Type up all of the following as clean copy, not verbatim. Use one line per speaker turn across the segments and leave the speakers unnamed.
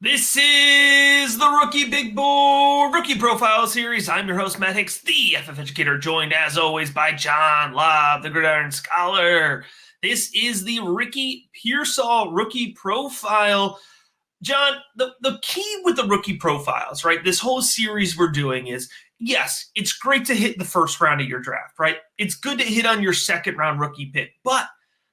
This is the Rookie Big Board Rookie Profile Series. I'm your host, Matt Hicks, the FF Educator, joined as always by John Lobb, the Gridiron Scholar. This is the Ricky Pearsal Rookie Profile. John, the key with the rookie profiles, right? This whole series we're doing is, yes, it's great to hit the first round of your draft, right? It's good to hit on your second round rookie pick, but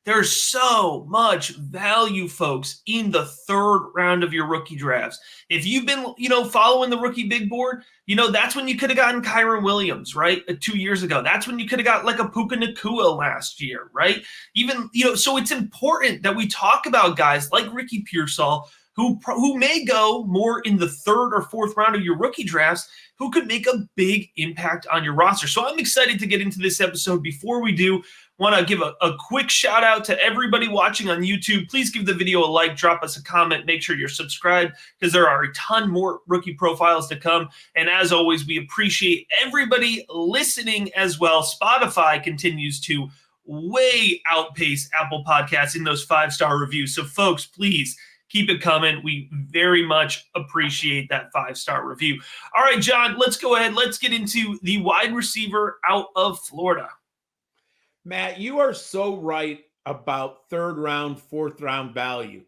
there's so much value, folks, in the third round of your rookie drafts. If you've been, following the rookie big board, that's when you could have gotten Kyron Williams, right? 2 years ago. That's when you could have got like a Puka Nacua last year, right? Even, so it's important that we talk about guys like Ricky Pearsall, who may go more in the third or fourth round of your rookie drafts, who could make a big impact on your roster. So I'm excited to get into this episode. Before we do, want to give a quick shout out to everybody watching on YouTube. Please give the video a like, drop us a comment, make sure you're subscribed because there are a ton more rookie profiles to come. And as always, we appreciate everybody listening as well. Spotify continues to way outpace Apple Podcasts in those 5-star reviews. So folks, please keep it coming. We very much appreciate that 5-star review. All right, John, let's go ahead. Let's get into the wide receiver out of Florida.
Matt, you are so right about third round, fourth round value.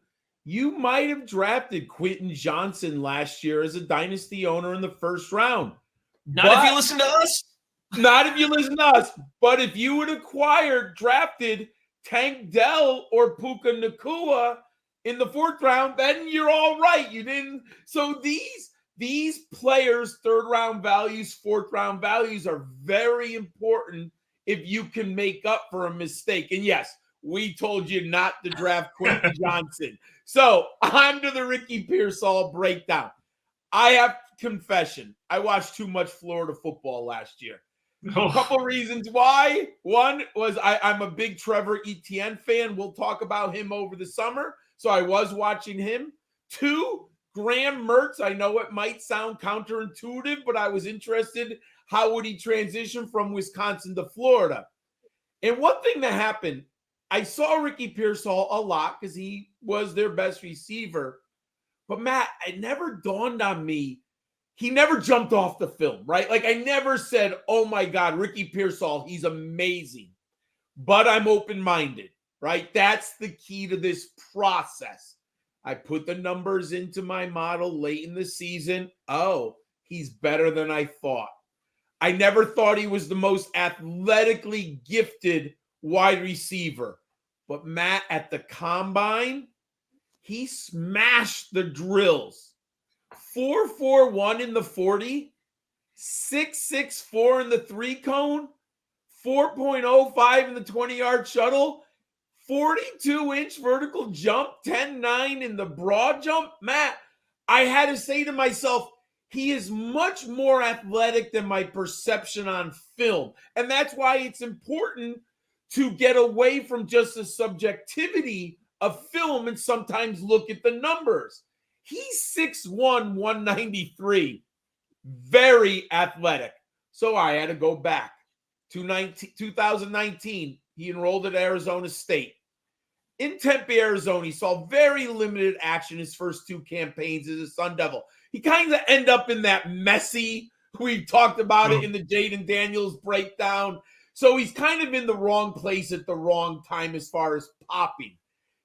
You might have drafted Quentin Johnson last year as a dynasty owner in the first round.
Not if you listen to us.
Not if you listen to us. But if you would drafted Tank Dell or Puka Nacua in the fourth round, then you're all right. You didn't. So these players' third round values, fourth round values are very important if you can make up for a mistake. And yes, we told you not to draft Quentin Johnson. So on to the Ricky Pearsal breakdown. I have confession. I watched too much Florida football last year. A couple reasons why. One was I'm a big Trevor Etienne fan. We'll talk about him over the summer. So I was watching him. Two, Graham Mertz. I know it might sound counterintuitive, but I was interested. How would he transition from Wisconsin to Florida? And one thing that happened, I saw Ricky Pearsal a lot because he was their best receiver. But Matt, it never dawned on me. He never jumped off the film, right? Like I never said, oh my God, Ricky Pearsal, he's amazing. But I'm open-minded, right? That's the key to this process. I put the numbers into my model late in the season. Oh, he's better than I thought. I never thought he was the most athletically gifted wide receiver. But Matt, at the combine, he smashed the drills. 4.41 in the 40, 6.64 in the 3-cone, 4.05 in the 20-yard shuttle, 42-inch vertical jump, 10.9 in the broad jump. Matt, I had to say to myself, he is much more athletic than my perception on film. And that's why it's important to get away from just the subjectivity of film and sometimes look at the numbers. He's 6'1", 193. Very athletic. So I had to go back to 2019. He enrolled at Arizona State. In Tempe, Arizona, he saw very limited action his first two campaigns as a Sun Devil. He kind of ended up in that messy, we talked about it in the Jaden Daniels breakdown. So he's kind of in the wrong place at the wrong time as far as popping.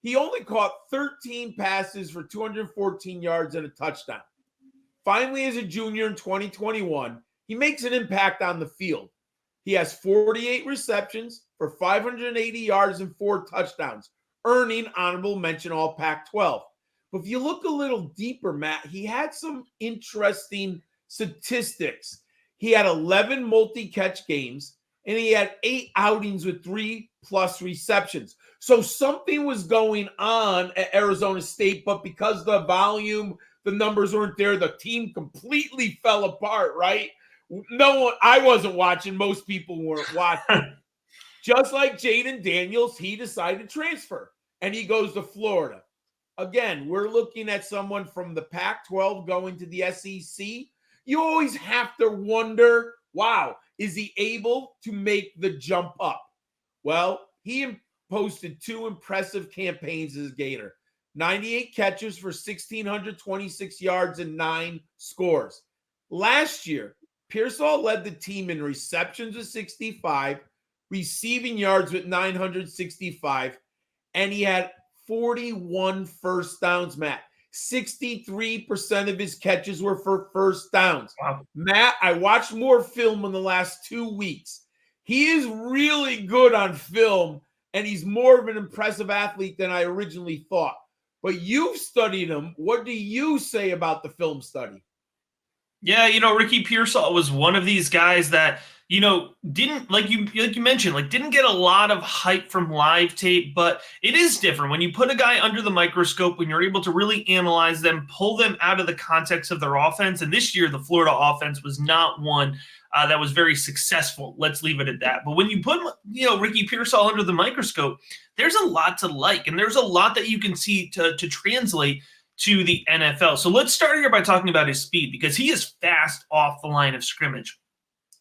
He only caught 13 passes for 214 yards and a touchdown. Finally, as a junior in 2021, he makes an impact on the field. He has 48 receptions for 580 yards and 4 touchdowns, earning honorable mention all Pac-12. But if you look a little deeper, Matt, he had some interesting statistics. He had 11 multi-catch games, and he had 8 outings with 3+ receptions. So something was going on at Arizona State, but because the volume, the numbers weren't there, the team completely fell apart, right? No one, I wasn't watching. Most people weren't watching. Just like Jaden Daniels, he decided to transfer, and he goes to Florida. Again, we're looking at someone from the Pac-12 going to the SEC. You always have to wonder, wow, is he able to make the jump up? Well, he posted 2 impressive campaigns as Gator. 98 catches for 1,626 yards and 9 scores. Last year, Pearsall led the team in receptions with 65, receiving yards with 965, and he had 41 first downs, Matt. 63% of his catches were for first downs.
Wow.
Matt, I watched more film in the last 2 weeks. He is really good on film, and he's more of an impressive athlete than I originally thought. But you've studied him. What do you say about the film study?
Yeah, Ricky Pearsall was one of these guys that, didn't like you mentioned, like didn't get a lot of hype from live tape, but it is different when you put a guy under the microscope, when you're able to really analyze them, pull them out of the context of their offense. And this year, the Florida offense was not one that was very successful. Let's leave it at that. But when you put, Ricky Pearsall under the microscope, there's a lot to like, and there's a lot that you can see to translate to the NFL. So let's start here by talking about his speed, because he is fast off the line of scrimmage.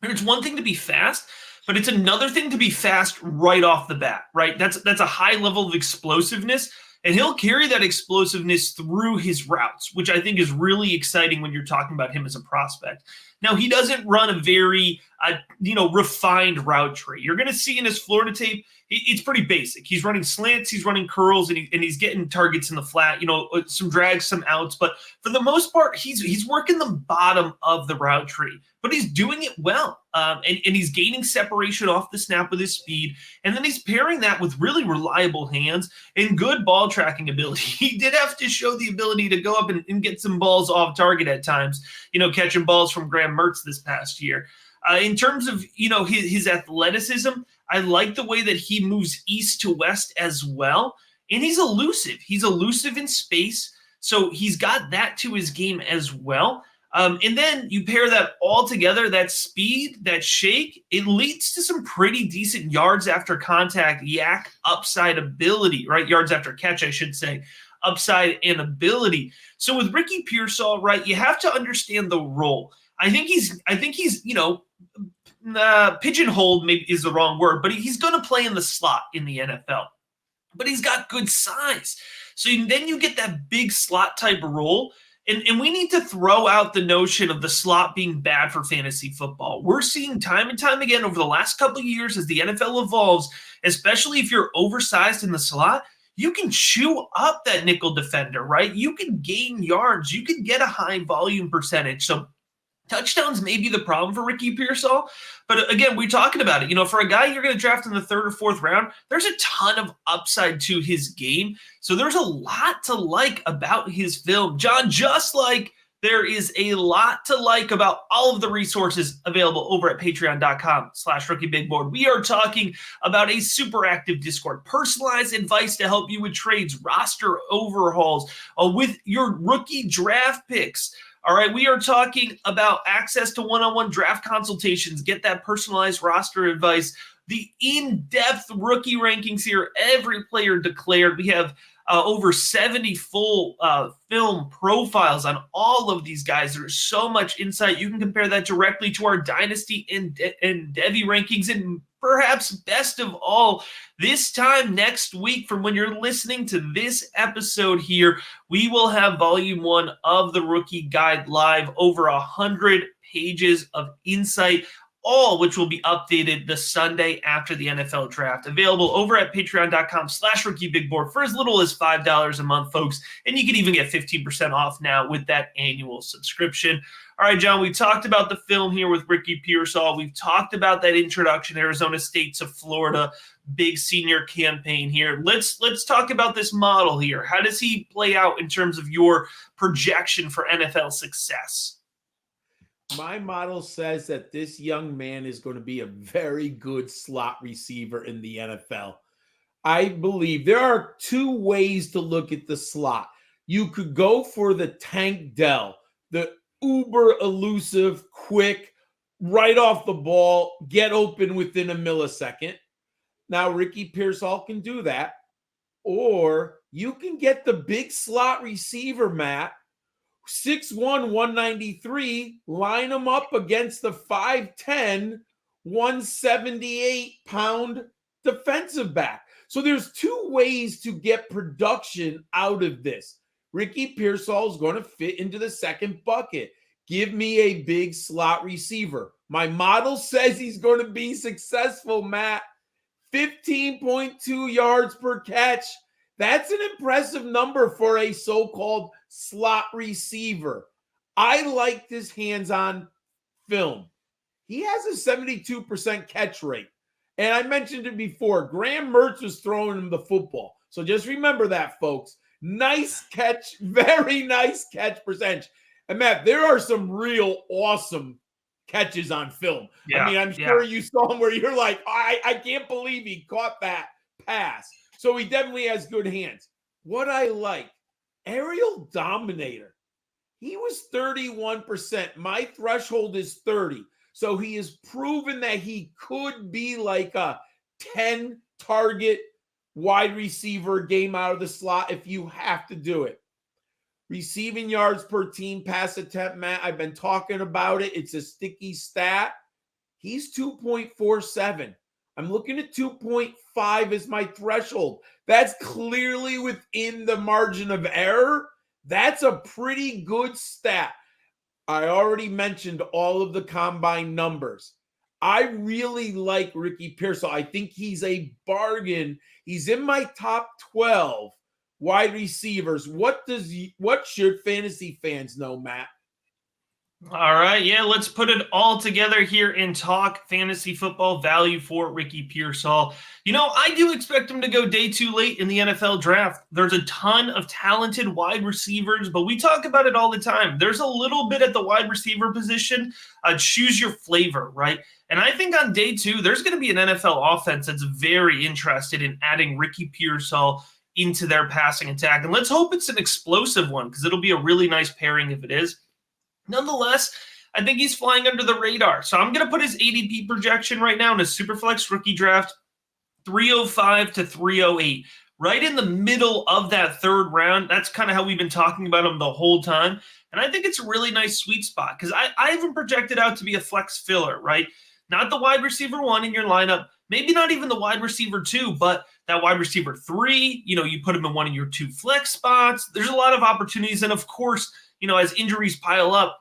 And it's one thing to be fast, but it's another thing to be fast right off the bat, right? That's a high level of explosiveness, and he'll carry that explosiveness through his routes, which I think is really exciting when you're talking about him as a prospect. Now, he doesn't run a very, refined route tree. You're going to see in his Florida tape, it's pretty basic. He's running slants, he's running curls, and he's getting targets in the flat, some drags, some outs. But for the most part, he's working the bottom of the route tree, but he's doing it well. And he's gaining separation off the snap with his speed. And then he's pairing that with really reliable hands and good ball tracking ability. He did have to show the ability to go up and get some balls off target at times, catching balls from Graham Mertz this past year. In terms of, his athleticism, I like the way that he moves east to west as well. And he's elusive. He's elusive in space. So he's got that to his game as well. And then you pair that all together, that speed, that shake, it leads to some pretty decent yards after contact, yak upside ability, right? Yards after catch, I should say, upside and ability. So with Ricky Pearsall, right, you have to understand the role. I think he's, pigeonholed maybe is the wrong word, but he's going to play in the slot in the NFL. But he's got good size. So then you get that big slot type role. And we need to throw out the notion of the slot being bad for fantasy football. We're seeing time and time again over the last couple of years as the NFL evolves, especially if you're oversized in the slot, you can chew up that nickel defender, right? You can gain yards. You can get a high volume percentage. So touchdowns may be the problem for Ricky Pearsall, but again, we're talking about it. For a guy you're going to draft in the 3rd or 4th round, there's a ton of upside to his game. So there's a lot to like about his film, John, just like there is a lot to like about all of the resources available over at patreon.com/rookiebigboard. We are talking about a super active Discord, personalized advice to help you with trades, roster overhauls, with your rookie draft picks. All right, we are talking about access to one-on-one draft consultations, get that personalized roster advice, the in-depth rookie rankings here, every player declared. We have over 70 full film profiles on all of these guys. There's so much insight. You can compare that directly to our Dynasty and Devy rankings. And perhaps best of all, this time next week, from when you're listening to this episode here, we will have volume 1 of the Rookie Guide live, over 100 pages of insight, all which will be updated the Sunday after the NFL draft. Available over at patreon.com/rookiebigboard for as little as $5 a month, folks. And you can even get 15% off now with that annual subscription. All right, John, we talked about the film here with Ricky Pearsall. We've talked about that introduction, Arizona State to Florida, big senior campaign here. Let's talk about this model here. How does he play out in terms of your projection for NFL success?
My model says that this young man is going to be a very good slot receiver in the NFL. I believe there are 2 ways to look at the slot. You could go for the Tank Dell, the uber elusive, quick, right off the ball, get open within a millisecond. Now, Ricky Pearsall can do that. Or you can get the big slot receiver, Matt, 6'1", 193, line him up against the 5'10", 178-pound defensive back. So there's two ways to get production out of this. Ricky Pearsall is going to fit into the second bucket. Give me a big slot receiver. My model says he's going to be successful, Matt. 15.2 yards per catch. That's an impressive number for a so-called slot receiver. I like this hands-on film. He has a 72% catch rate. And I mentioned it before. Graham Mertz was throwing him the football. So just remember that, folks. Nice catch, very nice catch percentage. And Matt, there are some real awesome catches on film.
Yeah,
I mean, I'm sure you saw him where you're like, I can't believe he caught that pass. So he definitely has good hands. What I like, aerial dominator. He was 31%. My threshold is 30. So he has proven that he could be like a 10 target wide receiver game out of the slot if you have to do it. Receiving yards per team pass attempt, Matt, I've been talking about it. It's a sticky stat. He's 2.47. I'm looking at 2.5 as my threshold. That's clearly within the margin of error. That's a pretty good stat. I already mentioned all of the combine numbers. I really like Ricky Pearsal. I think he's a bargain. He's in my top 12 wide receivers. What should fantasy fans know, Matt?
All right, yeah, let's put it all together here and talk fantasy football value for Ricky Pearsal. I do expect him to go day 2 late in the NFL draft. There's a ton of talented wide receivers, but we talk about it all the time. There's a little bit at the wide receiver position. Choose your flavor, right? And I think on day 2, there's going to be an NFL offense that's very interested in adding Ricky Pearsal into their passing attack. And let's hope it's an explosive one because it'll be a really nice pairing if it is. Nonetheless, I think he's flying under the radar. So I'm going to put his ADP projection right now in a Superflex rookie draft, 305 to 308, right in the middle of that third round. That's kind of how we've been talking about him the whole time. And I think it's a really nice sweet spot because I haven't projected out to be a flex filler, right? Not the wide receiver 1 in your lineup, maybe not even the wide receiver 2, but that wide receiver 3, you put him in one of your 2 flex spots. There's a lot of opportunities. And of course, as injuries pile up,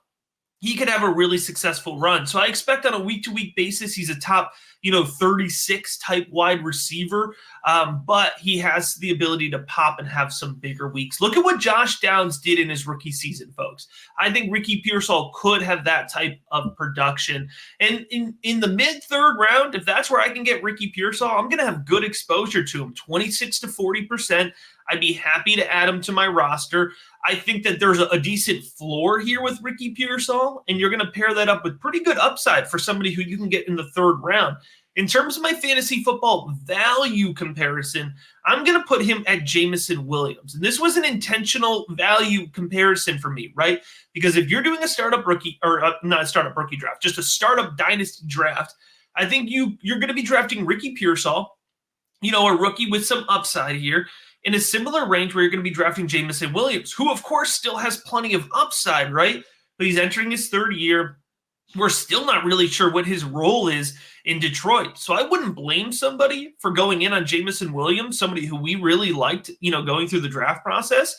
he could have a really successful run. So I expect on a week-to-week basis, he's a top, 36 type wide receiver, but he has the ability to pop and have some bigger weeks. Look at what Josh Downs did in his rookie season, folks. I think Ricky Pearsal could have that type of production. And in the mid-third round, if that's where I can get Ricky Pearsal, I'm going to have good exposure to him, 26 to 40%. I'd be happy to add him to my roster. I think that there's a decent floor here with Ricky Pearsal, and you're going to pair that up with pretty good upside for somebody who you can get in the third round. In terms of my fantasy football value comparison, I'm going to put him at Jameson Williams. And this was an intentional value comparison for me, right? Because if you're doing a startup rookie, or not a startup rookie draft, just a startup dynasty draft, I think you're going to be drafting Ricky Pearsal, a rookie with some upside here, in a similar range where you're going to be drafting Jameson Williams, who, of course, still has plenty of upside, right? But he's entering his third year. We're still not really sure what his role is in Detroit. So I wouldn't blame somebody for going in on Jameson Williams, somebody who we really liked, going through the draft process.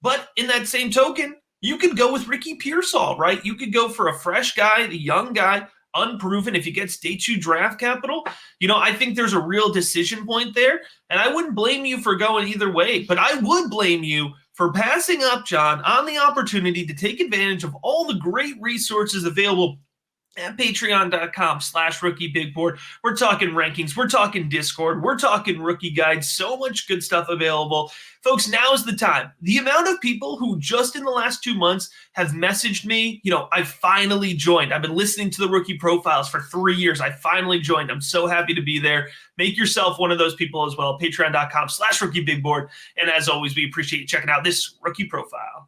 But in that same token, you could go with Ricky Pearsal, right? You could go for a fresh guy, the young guy, unproven. If he gets day 2 draft capital, I think there's a real decision point there. And I wouldn't blame you for going either way, but I would blame you for passing up, John, on the opportunity to take advantage of all the great resources available at patreon.com/rookiebigboard. We're talking rankings. We're talking Discord. We're talking rookie guides. So much good stuff available. Folks, now is the time. The amount of people who just in the last 2 months have messaged me, I finally joined. I've been listening to the rookie profiles for 3 years. I finally joined. I'm so happy to be there. Make yourself one of those people as well. Patreon.com/rookiebigboard. And as always, we appreciate you checking out this rookie profile.